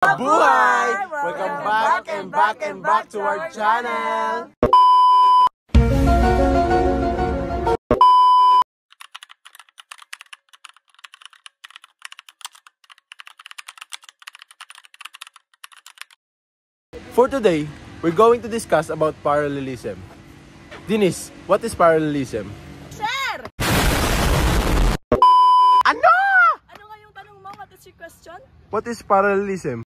Buhay! Welcome back to our channel! For today, we're going to discuss about parallelism. Denise, what is parallelism? Sir! Ano? Ano nga yung tanong mo? What is your question? What is parallelism?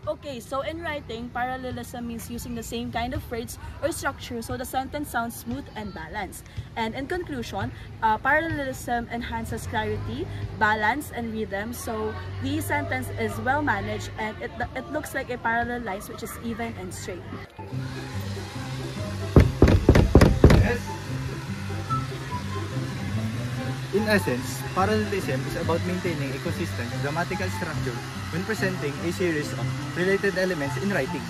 Okay, so in writing, parallelism means using the same kind of phrase or structure so the sentence sounds smooth and balanced. And in conclusion, parallelism enhances clarity, balance, and rhythm. So the sentence is well managed and it looks like a parallel line which is even and straight. In essence, parallelism is about maintaining a consistent grammatical structure when presenting a series of related elements in writing.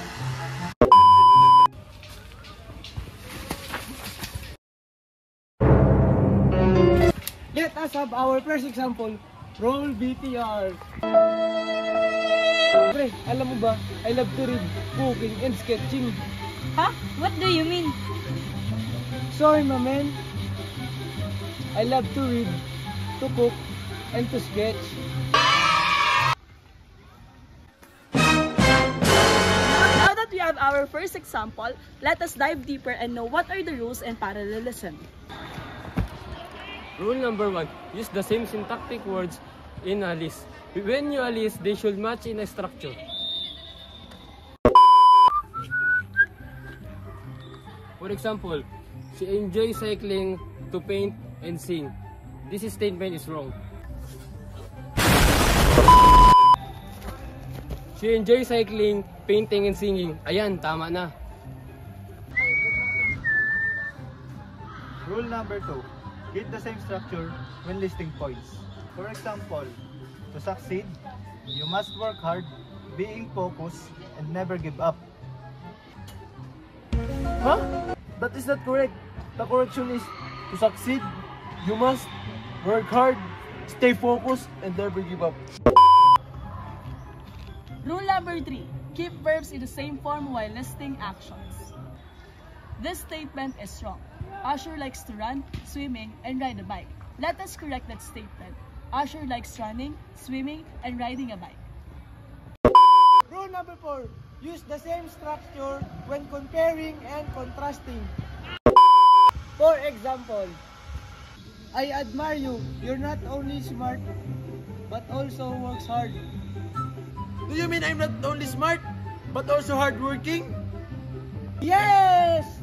Let us have our first example. Roll BTR. Pre, alam mo ba, I love to read, cooking, and sketching. Huh? What do you mean? Sorry, my man. I love to read, to cook, and to sketch. Now that we have our first example, let us dive deeper and know what are the rules in parallelism. Rule number 1. Use the same syntactic words in a list. When you a list, they should match in a structure. For example, she enjoys cycling to paint and sing. This statement is wrong. She enjoys cycling, painting, and singing. Ayan, tama na. Rule number 2. Get the same structure when listing points. For example, to succeed, you must work hard, being focused, and never give up. Huh? That is not correct. The correction is, to succeed, you must work hard, stay focused, and never give up. Rule number 3. Keep verbs in the same form while listing actions. This statement is wrong. Asher likes to run, swimming, and ride a bike. Let us correct that statement. Asher likes running, swimming, and riding a bike. Rule number 4. Use the same structure when comparing and contrasting. For example, I admire you. You're not only smart, but also works hard. Do you mean I'm not only smart, but also hardworking? Yes!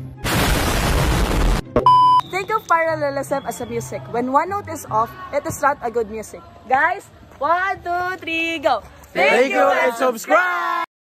Think of parallelism as a music. When one note is off, it is not a good music. Guys, 1, 2, 3, go! Thank you and subscribe!